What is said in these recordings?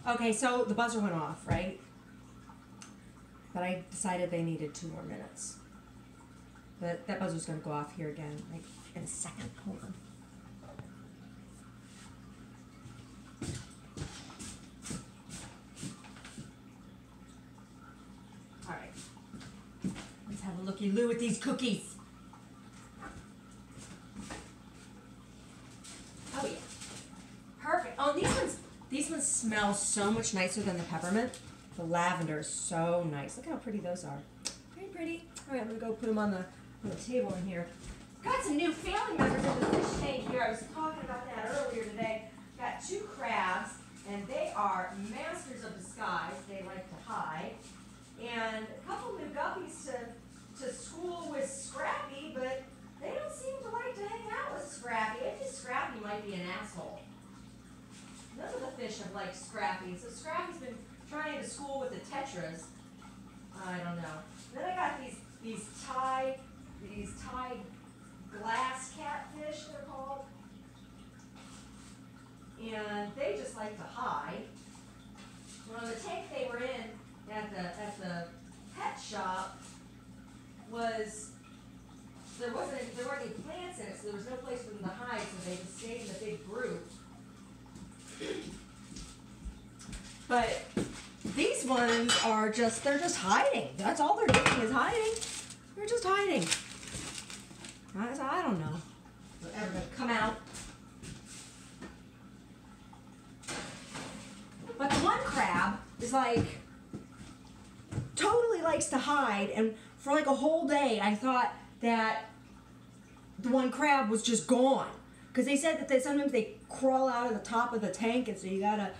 Okay, so the buzzer went off, right? But I decided they needed 2 more minutes. But that buzzer's gonna go off here again, like in a second. Hold on. All right. Let's have a looky-loo at these cookies. Oh yeah. Perfect. Oh, these ones smell so much nicer than the peppermint. The lavender is so nice. Look how pretty those are. Very pretty. All right, I'm gonna go put them on the table in here. Got some new family members in the fish tank here. I was talking about that earlier today. Got 2 crabs, and they are masters of disguise. They like to hide. And a couple new guppies to school with Scrappy, but they don't seem to like to hang out with Scrappy. I think Scrappy might be an asshole. None of the fish have liked Scrappy. So Scrappy's been trying to school with the tetras. I don't know. Then I got these Thai glass catfish, they're called. And they just like to hide. Well, the tank they were in at the pet shop there weren't any plants in it, so there was no place for them to hide, so they just stayed in a big group. But these ones are they're just hiding. That's all they're doing is hiding. They're just hiding. I don't know. They're ever gonna come out. But the one crab is like, totally likes to hide, and for like a whole day I thought that the one crab was just gone. Because they said that sometimes they crawl out of the top of the tank, and so you gotta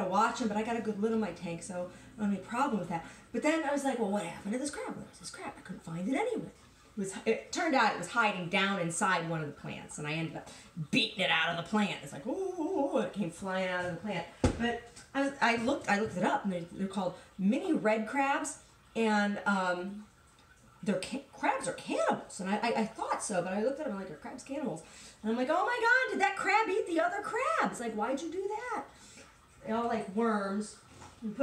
watch them. But I got a good lid on my tank, so I don't have any problem with that. But then I was like, well, what happened to this crab? Where was this crab? I couldn't find it anywhere. It turned out it was hiding down inside one of the plants, and I ended up beating it out of the plant. It's like, ooh, it came flying out of the plant. But I looked it up, and they're called mini red crabs, and crabs are cannibals, and I thought so, but I looked at them like, are crabs cannibals? And I'm like, oh my God, did that crab eat the other crabs? Like, why'd you do that? They all like worms.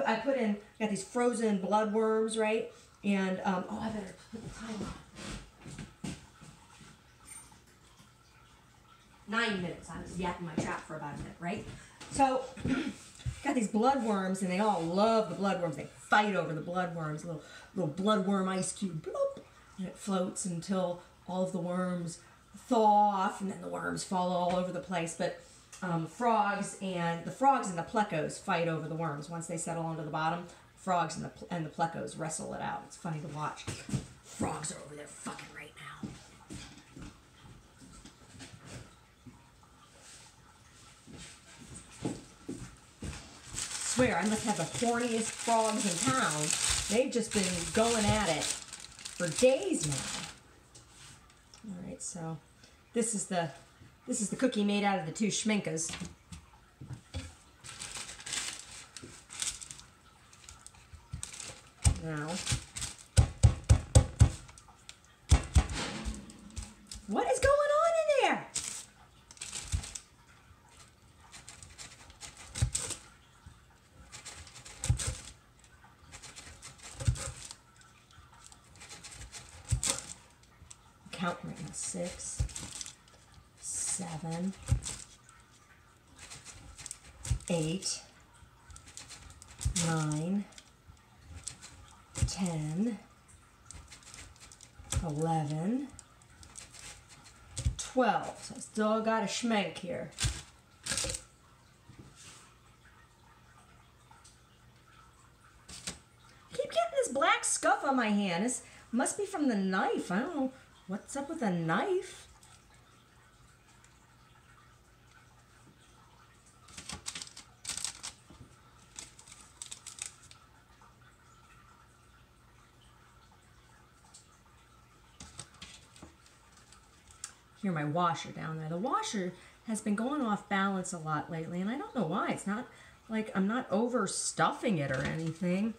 I got these frozen blood worms, right? And, I better put the time on. 9 minutes. I was yapping my trap for about a minute, right? So, got these blood worms, and they all love the blood worms. They fight over the blood worms. Little blood worm ice cube, bloop, and it floats until all of the worms thaw off, and then the worms fall all over the place. But the frogs and the plecos fight over the worms. Once they settle onto the bottom, frogs and the plecos wrestle it out. It's funny to watch. Frogs are over there fucking right now. Swear, I must have the horniest frogs in town. They've just been going at it for days now. All right, so this is the cookie made out of the 2 schminkas. Now, what is going on in there? Count right now. 6, 7, 8, 9, 10, 11, 12. So I still got a schmenk here. Keep getting this black scuff on my hand. This must be from the knife. I don't know what's up with the knife. Hear my washer down there. The washer has been going off balance a lot lately, and I don't know why. It's not like I'm not overstuffing it or anything.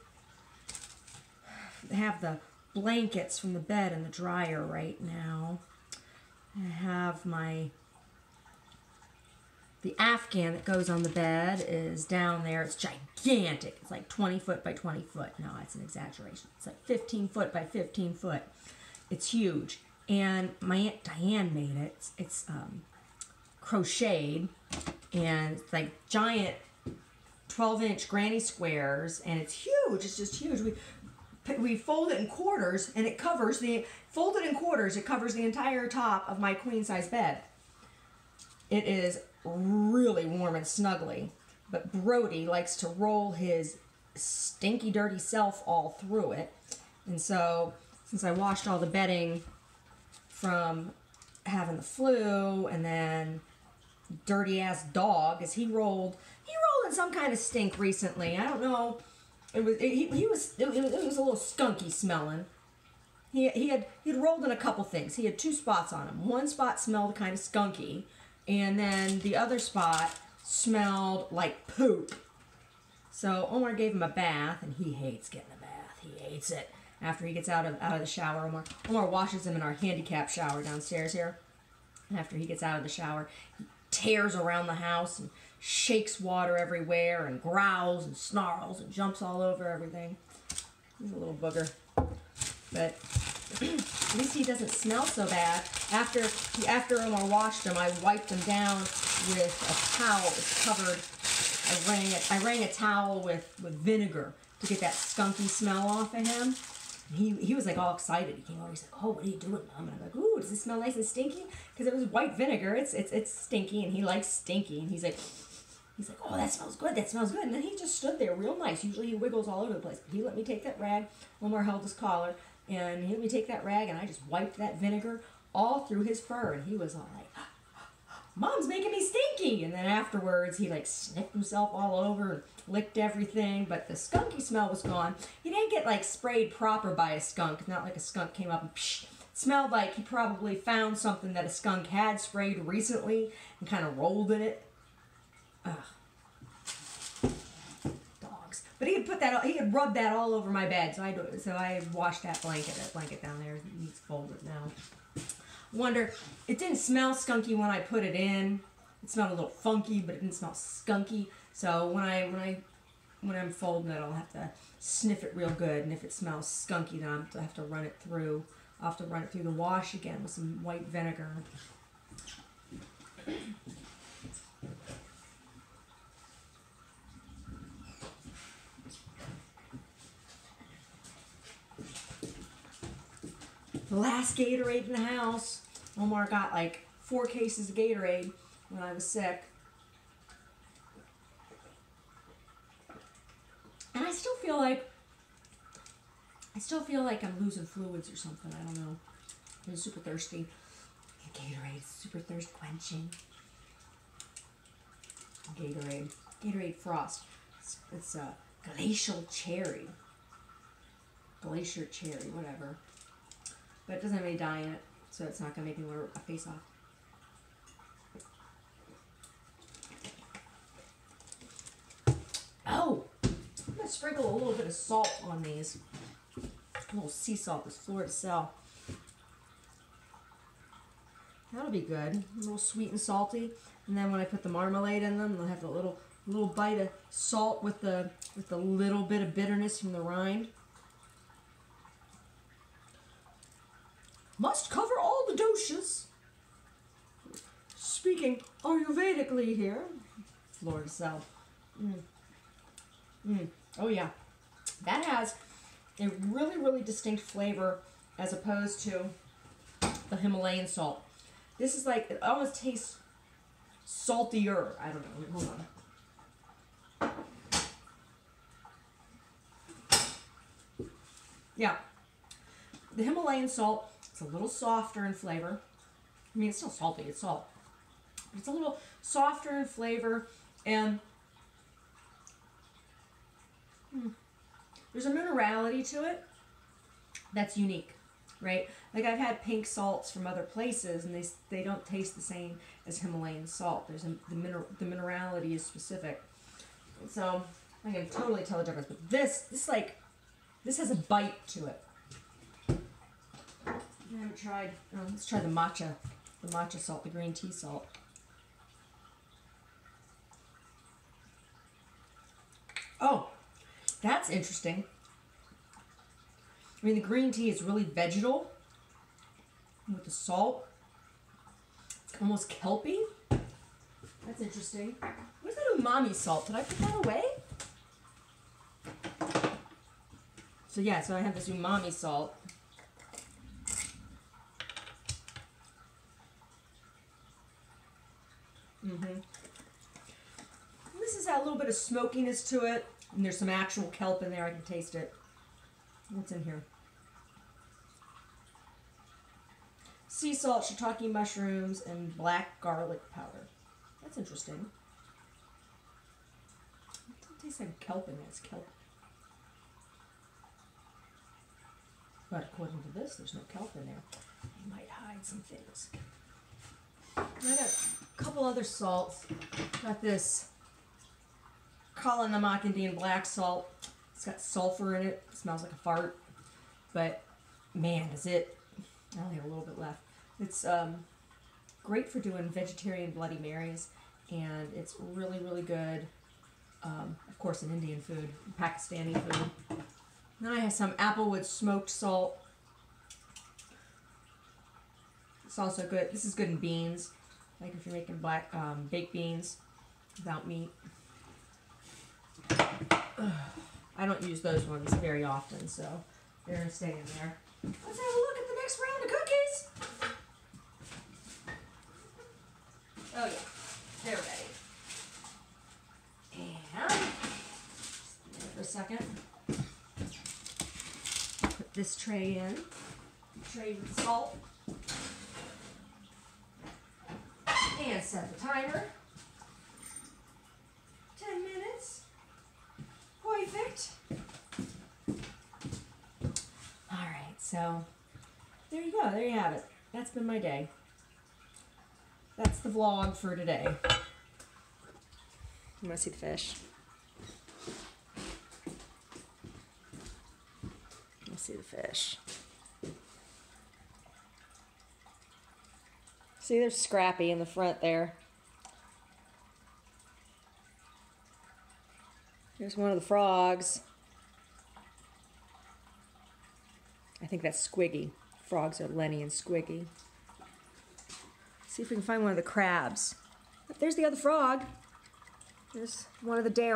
I have the blankets from the bed in the dryer right now. I have The Afghan that goes on the bed is down there. It's gigantic. It's like 20 foot by 20 foot. No, it's an exaggeration. It's like 15 foot by 15 foot. It's huge. And my Aunt Diane made it. It's crocheted, and it's like giant 12-inch granny squares, and it's huge. It's just huge. We fold it in quarters, and it covers folded in quarters. It covers the entire top of my queen size bed. It is really warm and snuggly, but Brody likes to roll his stinky, dirty self all through it, and so since I washed all the bedding from having the flu, and then dirty ass dog, as he rolled in some kind of stink recently. I don't know. It was a little skunky smelling. He'd rolled in a couple things. He had 2 spots on him. One spot smelled kind of skunky, and then the other spot smelled like poop. So Omar gave him a bath, and he hates getting a bath. He hates it. After he gets out of the shower, Omar washes him in our handicap shower downstairs here. And after he gets out of the shower, he tears around the house and shakes water everywhere and growls and snarls and jumps all over everything. He's a little booger. But at least he doesn't smell so bad. After Omar washed him, I wiped him down with a towel that was covered. I wrung a towel with vinegar to get that skunky smell off of him. He was like all excited. He came over. He's like, "Oh, what are you doing, Mom?" And I'm like, "Ooh, does it smell nice and stinky?" Because it was white vinegar. It's stinky, and he likes stinky. And he's like, "Oh, that smells good. That smells good." And then he just stood there real nice. Usually he wiggles all over the place. But he let me take that rag. Omar held his collar, and he let me take that rag, and I just wiped that vinegar all through his fur. And he was all like, "Mom's making me stinky." And then afterwards, he like sniffed himself all over and licked everything, but the skunky smell was gone. He didn't get like sprayed proper by a skunk. Not like a skunk came up and psh. It smelled like he probably found something that a skunk had sprayed recently and kind of rolled in it. Ugh. Dogs. But he had rubbed that all over my bed, so I washed that blanket down there. It needs folded now. Wonder, it didn't smell skunky when I put it in. It smelled a little funky, but it didn't smell skunky. So when I'm folding it, I'll have to sniff it real good, and if it smells skunky, then I'll have to run it through. I'll have to run it through the wash again with some white vinegar. The last Gatorade in the house. Omar got like 4 cases of Gatorade when I was sick. And I still feel like I'm losing fluids or something. I don't know. I'm super thirsty. Gatorade, super thirst quenching. Gatorade Frost. It's a glacial cherry. Glacier cherry, whatever. But it doesn't have any dye in it, so it's not going to make me want to rip my face off. Oh! I'm going to sprinkle a little bit of salt on these. A little sea salt, this Florida Sel. That'll be good. A little sweet and salty. And then when I put the marmalade in them, they'll have a little bite of salt with the little bit of bitterness from the rind. Must cover all the doshes. Speaking Ayurvedically here. Florida Sel. Oh yeah. That has a really, really distinct flavor as opposed to the Himalayan salt. This is like, it almost tastes saltier. I don't know. Hold on. Yeah. The Himalayan salt, it's a little softer in flavor. I mean, it's still salty. It's salt. But it's a little softer in flavor, and there's a minerality to it that's unique, right? Like I've had pink salts from other places, and they don't taste the same as Himalayan salt. The minerality is specific, so I can totally tell the difference. But this has a bite to it. I haven't tried. Let's try the matcha salt, the green tea salt. Oh, that's interesting. I mean, the green tea is really vegetal with the salt. It's almost kelpy. That's interesting. Where's that umami salt? Did I put that away? So yeah, so I have this umami salt. This has got a little bit of smokiness to it, and there's some actual kelp in there. I can taste it. What's in here? Sea salt, shiitake mushrooms, and black garlic powder. That's interesting. It doesn't taste like kelp in there. It's kelp. But according to this, there's no kelp in there. You might hide some things. I got a couple other salts. Got this Kala Namak Indian black salt. It's got sulfur in it. It smells like a fart. But man, does it. I only have a little bit left. It's great for doing vegetarian Bloody Marys. And it's really, really good. Of course, in Indian food, Pakistani food. Then I have some applewood smoked salt. It's also good. This is good in beans, like if you're making black baked beans without meat. I don't use those ones very often, so they're gonna stay in there. Let's have a look at the next round of cookies. Oh yeah, they're ready. And for a second. Put this tray in. Tray with salt. And set the timer. 10 minutes. Perfect. Alright, so there you go. There you have it. That's been my day. That's the vlog for today. You want to see the fish? Let's see the fish. See, there's Scrappy in the front there. Here's one of the frogs. I think that's Squiggy. Frogs are Lenny and Squiggy. See if we can find one of the crabs. There's the other frog. There's one of the dare.